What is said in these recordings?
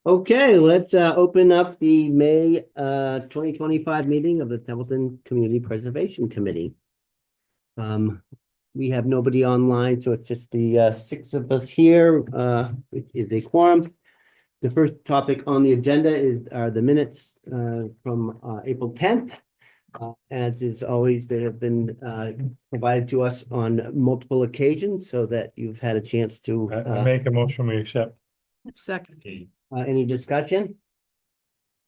Okay, let's open up the May 2025 meeting of the Templeton Community Preservation Committee. We have nobody online, so it's just the six of us here, which is a quorum. The first topic on the agenda are the minutes from April 10th. As is always, they have been provided to us on multiple occasions so that you've had a chance to. I make a motion, we accept. Second. Any discussion?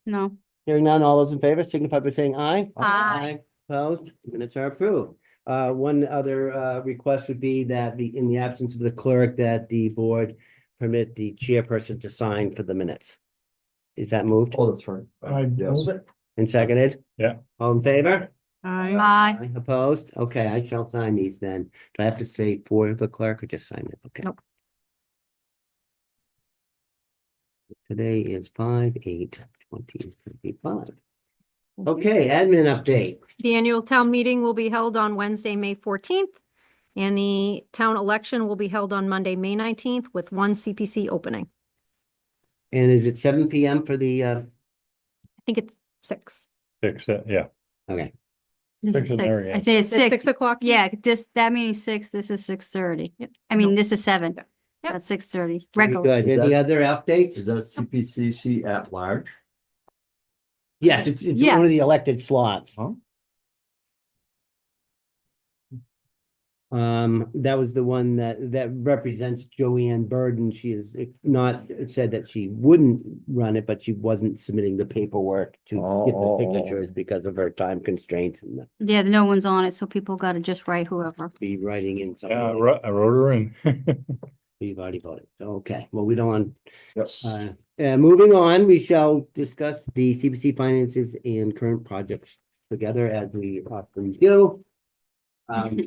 No. Hearing none, all those in favor signify by saying aye. Aye. Opposed, minutes are approved. One other request would be that in the absence of the clerk, that the board permit the chairperson to sign for the minutes. Is that moved Oh, that's right. I Yes. move it. and seconded? Yeah. All in favor? Aye. Opposed? Okay, I shall sign these then. Do I have to say for the clerk or just sign it? Okay. Nope. Today is 5/8/2025. Okay, admin update. The annual town meeting will be held on Wednesday, May 14th, and the town election will be held on Monday, May 19th, with one CPC opening. And is it 7 PM for the, I think it's 6. Fix it, yeah. okay, This Six is is six. there, yeah. I think it's Is it 6 6. o'clock? Yeah, that meeting's 6, this is 6:30. Yep. I mean, No. this is 7. Yep. That's 6:30. very Regular. good. Any That's- other updates? Is that CPCC at large? Yes, it's one of the Yes. elected slots. Huh? That was the one that represents Joanne Burden. She is not said that she wouldn't run it, but she wasn't submitting the paperwork to get the Oh. signatures because of her time constraints and Yeah, no one's on it, so people gotta just write whoever. be writing in Yeah, I something. wrote her in. We've already voted. Okay, well, we don't want, Yes. moving on, we shall discuss the CPC finances and current projects together as we often do. Um,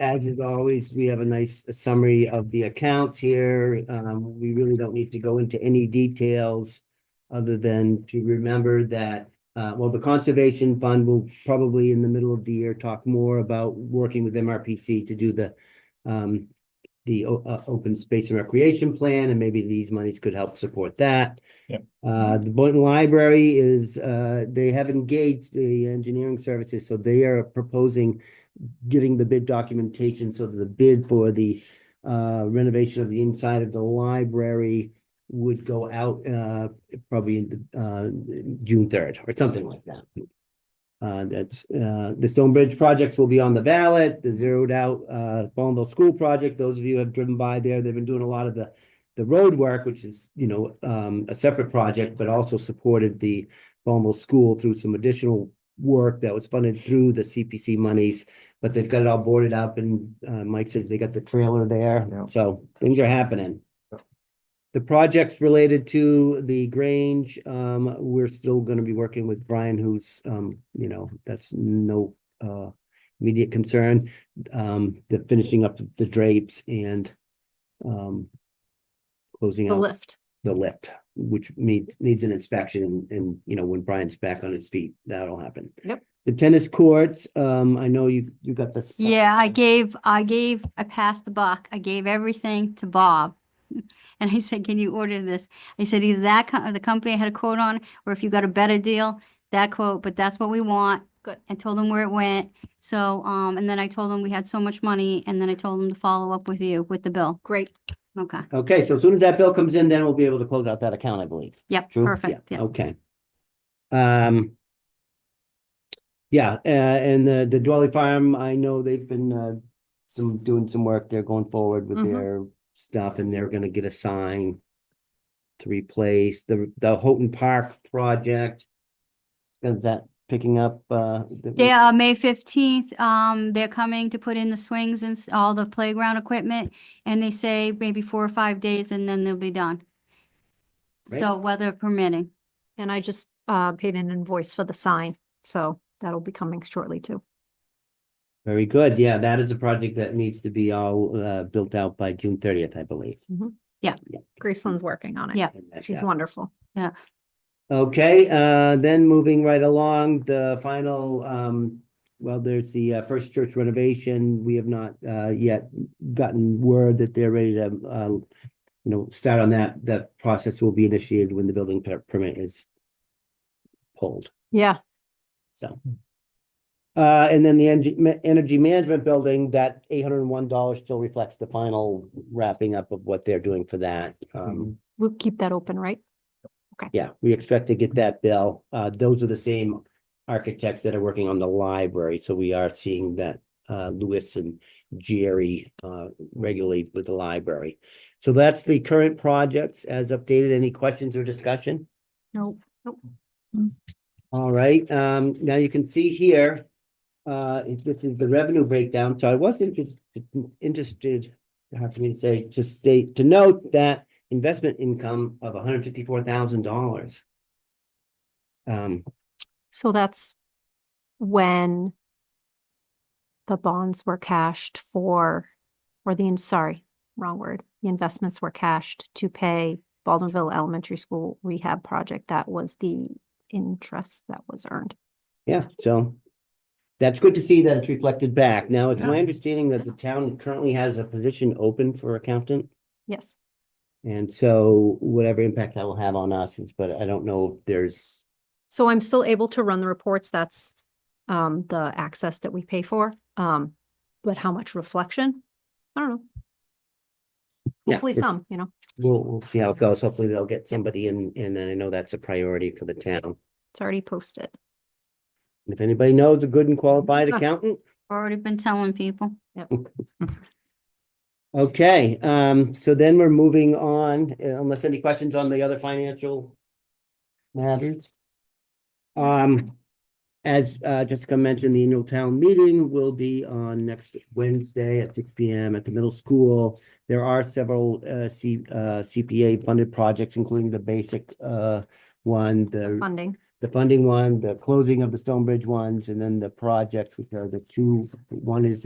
As is always, we have a nice summary of the accounts here. We really don't need to go into any details other than to remember that, well, the Conservation Fund will probably in the middle of the year talk more about working with MRPC to do the open space and recreation plan, and maybe these monies could help support that. Yep. The Boynton Library is, they have engaged the engineering services, so they are proposing getting the bid documentation so that the bid for the renovation of the inside of the library would go out probably in June 3rd or something like that. That's the Stonebridge projects will be on the ballot, the zeroed out Ballinville School project. Those of you who have driven by there, they've been doing a lot of the road work, which is, a separate project, but also supported the Ballinville School through some additional work that was funded through the CPC monies, but they've got it all boarded up, and Mike says they got the trailer there, Yeah. so things are happening. The projects related to the Grange, we're still gonna be working with Brian, who's, that's no immediate concern. The finishing up the drapes and closing The out lift. the lift, which needs an inspection, and when Brian's back on his feet, that'll happen. Yep. The tennis courts, I know you got the. Yeah, I passed the buck. I gave everything to Bob. And I said, can you order this? I said, either the company I had a quote on, or if you got a better deal, that quote, but that's what we want. Good. I told him where it went. So, and then I told him we had so much money, and then I told him to follow up with you with the bill. Great. Okay. Okay, so as soon as that bill comes in, then we'll be able to close out that account, I believe. Yep, True? perfect. Yeah. Okay. Yeah, and the Dwelly Farm, I know they've been doing some work. They're going forward with Mhm. their stuff, and they're gonna get a sign to replace the Houghton Park project. Is that picking up? Yeah, May 15th, they're coming to put in the swings and all the playground equipment, and they say maybe 4 or 5 days, and then they'll be done. Great. So weather permitting. And I just paid an invoice for the sign, so that'll be coming shortly too. Very good. Yeah, that is a project that needs to be all built out by June 30th, I believe. Graceland's working on it. Yeah. She's wonderful. Okay, then moving right along, the final, well, there's the First Church renovation. We have not yet gotten word that they're ready to start on that. That process will be initiated when the building permit is pulled. Yeah, So. And then the energy management building, that $801 still reflects the final wrapping up of what they're doing for that. we'll keep that open, right? Yeah, we expect to get that bill. Those are the same architects that are working on the library, so we are seeing that Lewis and Jerry regularly with the library. So that's the current projects as updated. Any questions or discussion? Nope. All right, now you can see here, this is the revenue breakdown. So I was interested, how can we say, to note that investment income of $154,000. So that's when the bonds were cashed sorry, wrong word. The investments were cashed to pay Baldwinville Elementary School rehab project. That was the interest that was earned. Yeah, so that's good to see that it's reflected back. Now, it's my Yeah. understanding that the town currently has a position open for accountant. Yes. And so whatever impact that will have on us is, but I don't know if there's, So I'm still able to run the reports. That's the access that we pay for. But how much reflection? I don't know. Yeah, Hopefully it's- some, we'll see how it goes. Hopefully they'll get somebody in, and then I know that's a priority for the town. it's already posted. If anybody knows a good and qualified Yeah. accountant, Already been telling people. okay, so then we're moving on, unless any questions on the other financial matters. As Jessica mentioned, the annual town meeting will be on next Wednesday at 6 p.m. at the middle school. There are several CPA funded projects, including the basic one, Funding. the funding one, the closing of the Stonebridge ones, and then the projects, which are the two. One is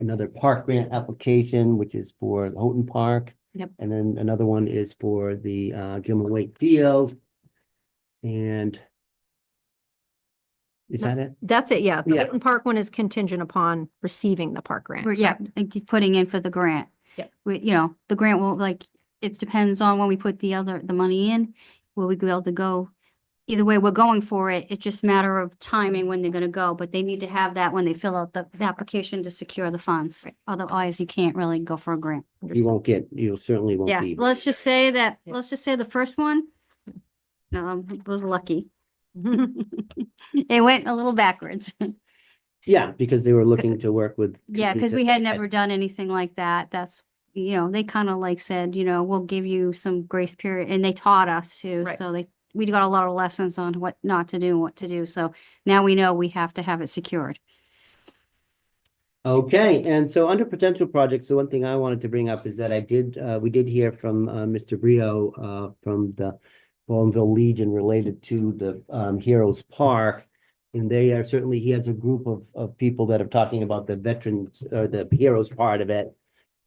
another park grant application, which is for Houghton Park. Yep. And then another one is for the Gilman Waite Field. And is No, that it? That's it, yeah. The Yeah. Houghton Park one is contingent upon receiving the park grant. Yeah, like putting in for the grant. Yep. The grant will it depends on when we put the money in. Will we be able to go? Either way, we're going for it. It's just a matter of timing when they're gonna go, but they need to have that when they fill out the application to secure the funds. Right. Otherwise, you can't really go for a grant. You certainly won't Yeah, be. let's just say that, Yeah. let's just say the first one, was lucky. It went a little backwards. Yeah, because they were looking to work with. Yeah, because we had never done anything like that. That's, they kind of said, we'll give you some grace period, and they taught us to. Right. So we got a lot of lessons on what not to do and what to do. So now we know we have to have it secured. Okay, and so under potential projects, the one thing I wanted to bring up is that we did hear from Mr. Brio from the Baldwinville Legion related to the Heroes Park. And they are certainly, he has a group of people that are talking about the veterans or the heroes part of it.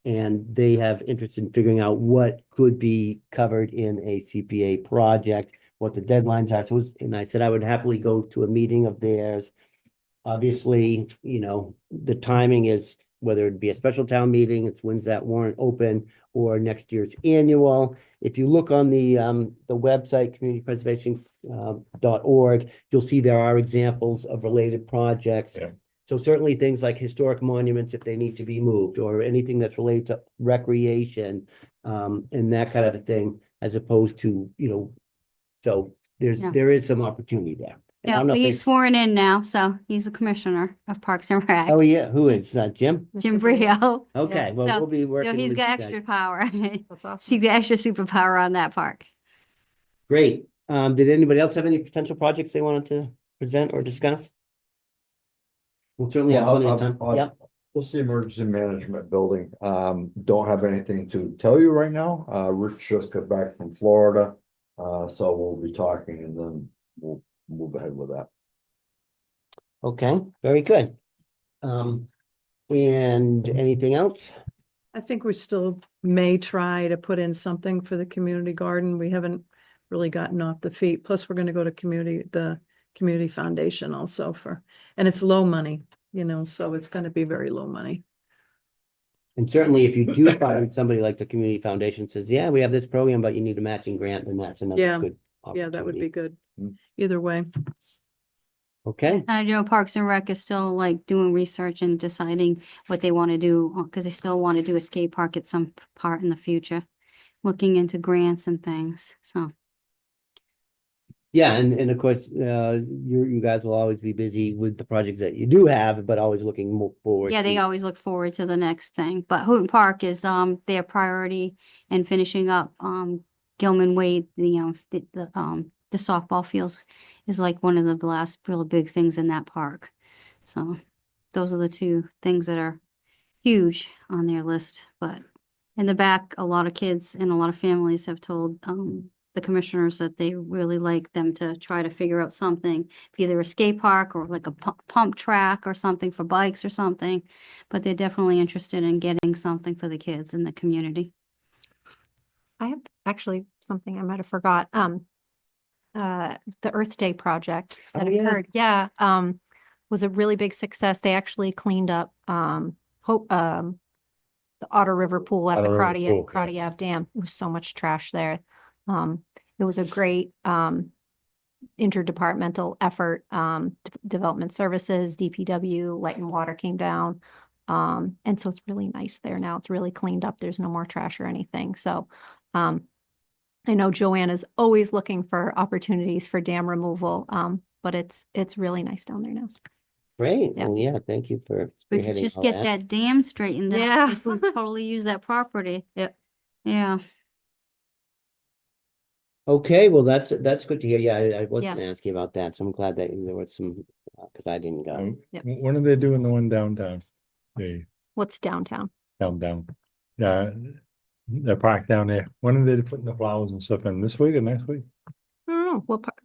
And they have interest in figuring out what could be covered in a CPA project, what the deadlines are. So, and I said I would happily go to a meeting of theirs. Obviously, the timing is whether it be a special town meeting, it's when's that warrant open, or next year's annual. If you look on the website, communitypreservation.org, you'll see there are examples of related projects. Yeah. So certainly things like historic monuments, if they need to be moved, or anything that's related to recreation, and that kind of a thing, as opposed to, so Yeah. there is some opportunity there. And I Yeah, don't know if he's sworn in now, so he's a commissioner of Parks and Rec. Oh, yeah, who is, Jim? Jim Brio. Okay, well, So, we'll be working. He's with got you guys. extra power. That's awesome. See the extra superpower on that park. Great. Did anybody else have any potential projects they wanted to present or discuss? We'll certainly have plenty of time. Yep. What's the emergency management building? Don't have anything to tell you right now. Rich just got back from Florida. So we'll be talking and then we'll move ahead with that. Okay, very good. And anything else? I think we still may try to put in something for the community garden. We haven't really gotten off the feet. Plus, we're gonna go to the community foundation also and it's low money, so it's gonna be very low money. And certainly if you do find somebody like the Community Foundation says, yeah, we have this program, but you need a matching grant, then that's another Yeah. good. Yeah, that would be opportunity. good. Mm. Either way. Okay, And I know Parks and Rec is still like doing research and deciding what they want to do, because they still want to do a skate park at some part in the future, looking into grants and things, so. yeah, and of course, you guys will always be busy with the projects that you do have, but always looking more forward. Yeah, they to- always look forward to the next thing, but Houghton Park is, their priority and finishing up, Gilman Wade, the softball fields is like one of the last real big things in that park. So those are the two things that are huge on their list, but in the back, a lot of kids and a lot of families have told, the commissioners that they really like them to try to figure out something, either a skate park or like a pump track or something for bikes or something. But they're definitely interested in getting something for the kids in the community. I have actually something I might have forgot. The Earth Day project that Oh, yeah. occurred, yeah, was a really big success. They actually cleaned up, the Otter River Pool at the Otter River Crotty Pool, Crotty Ave Dam. There was so much trash there. It was a great, interdepartmental effort. Development Services, DPW, Light and Water came down. And so it's really nice there now. It's really cleaned up. There's no more trash or anything. So, I know Joanne is always looking for opportunities for dam removal, but it's really nice down there now. Great, Yeah. well, yeah, thank you for We could spearheading just all get that dam straightened out. Yeah. 'Cause we totally use that property. Yep. Yeah. Okay, well, that's good to hear. Yeah, I was Yeah. gonna ask you about that, so I'm glad that there was some, because I didn't go. Yep. When are they doing the one downtown? The What's downtown? down. Yeah, the park down there. When are they putting the flowers and stuff in? This week or next week? I don't know. What part?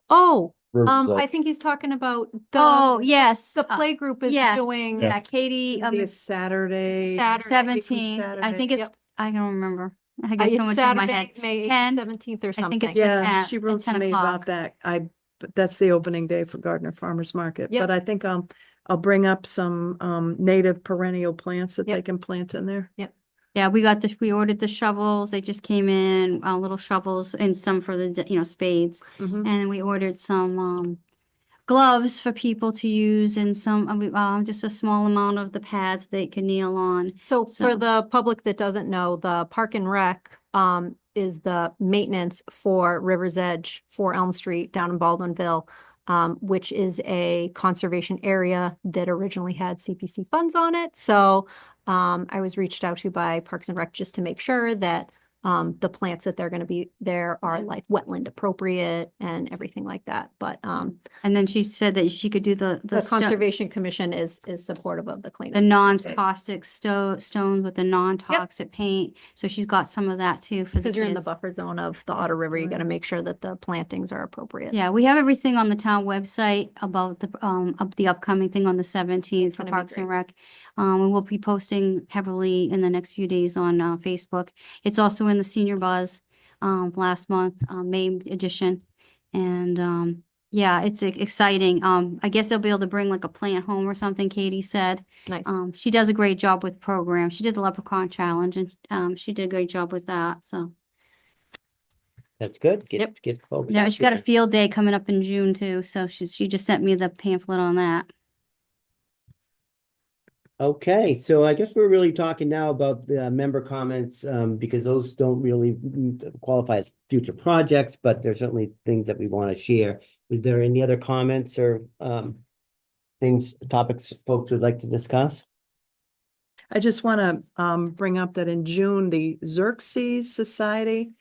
Oh, Riverside. I think he's talking about Oh, the, yes. the play group is yeah. doing. Yeah, Katie, It'll be a Saturday. Saturday. 17th, I think it's, Yep. I don't remember. I got so It's much in my Saturday, head. May 10? 17th or I something. think it's Yeah, at- she at wrote to 10 me o'clock. about that. But that's the opening day for Gardner Farmers Market. Yep. But I think I'll bring up some native perennial plants that they Yep. can plant in there. Yeah, we ordered the shovels. They just came in, little shovels and some for the, spades. Mhm. And we ordered some, gloves for people to use and some, just a small amount of the pads they can kneel on. So So- for the public that doesn't know, the Park and Rec is the maintenance for River's Edge for Elm Street down in Baldwinville, which is a conservation area that originally had CPC funds on it. So I was reached out to by Parks and Rec just to make sure that the plants that they're going to be there are like wetland appropriate and everything like that. But And then she said that she could do the Conservation Commission is supportive of the the cleanup. non-toxic stones with the non-toxic paint. So she's got some of that too for the Because you're in the kids. buffer zone of the Otter River, you got to make sure that the plantings are appropriate. Yeah, we have everything on the town website about the upcoming thing on the 17th for gonna be Parks and great. Rec. And we'll be posting heavily in the next few days on Facebook. It's also in the Senior Buzz last month, May edition. And yeah, it's exciting. I guess they'll be able to bring like a plant home or something, Katie said. Nice. She does a great job with programs. She did the Leprechaun Challenge and she did a great job with that, so. That's good. Yep. Get folks. Yeah, out she's got a there. field day coming up in June too, so she just sent me the pamphlet on that. Okay, so I guess we're really talking now about the member comments, because those don't really qualify as future projects, but there's certainly things that we want to share. Is there any other comments or topics folks would like to discuss? I just want to bring up that in June, the Xerxes Society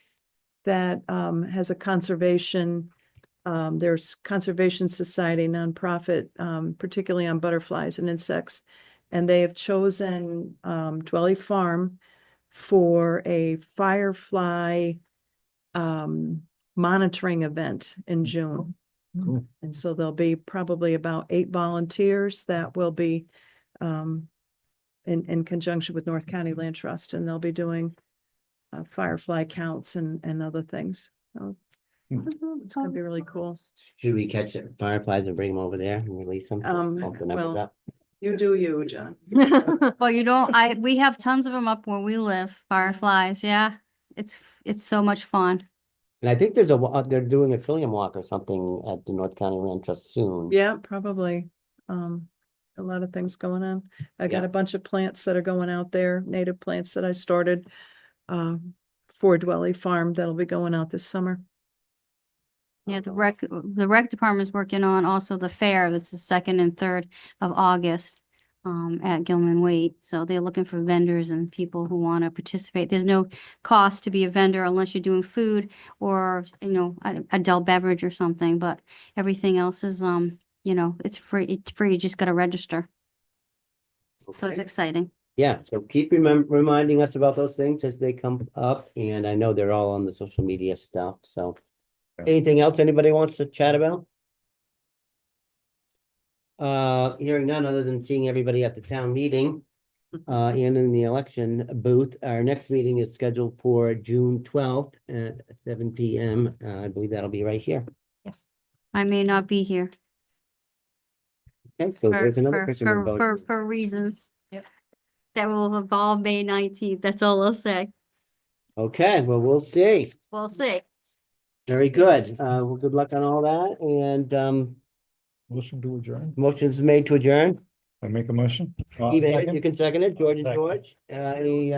that has a conservation, there's Conservation Society nonprofit, particularly on butterflies and insects. And they have chosen Dwelly Farm for a firefly monitoring event in June. Cool. And so there'll be probably about 8 volunteers that will be in conjunction with North County Land Trust, and they'll be doing firefly counts and other things. So it's gonna be really cool. Should we catch fireflies and bring them over there and release them? Um, Bump the numbers well, up? You do you, John. Well, we have tons of them up where we live, fireflies, yeah. It's so much fun. And I think they're doing a Trillium Walk or something at the North County Land Trust soon. Yeah, probably. A lot of things going on. I got Yeah. a bunch of plants that are going out there, native plants that I started for Dwelly Farm that'll be going out this summer. Yeah, the rec department's working on also the fair. That's the 2nd and 3rd of August at Gilman Waite. So they're looking for vendors and people who want to participate. There's no cost to be a vendor unless you're doing food or, adult beverage or something, but everything else is, it's free. It's free. You just got to register. So it's Okay. exciting. Yeah, so keep reminding us about those things as they come up, and I know they're all on the social media stuff, so. Yeah. Anything else anybody wants to chat about? Hearing none other than seeing everybody at the town meeting, and in the election booth. Our next meeting is scheduled for June 12th at 7 PM. I believe that'll be right here. Yes. I may not be here Okay, so there's another person we're voting. for reasons. That will involve May 19th. That's all I'll say. Okay, well, we'll see. We'll see. Very good. Well, good luck on all that, and Motion to adjourn. motion's made to adjourn. I make a motion. Even, you can second it, George and George. Any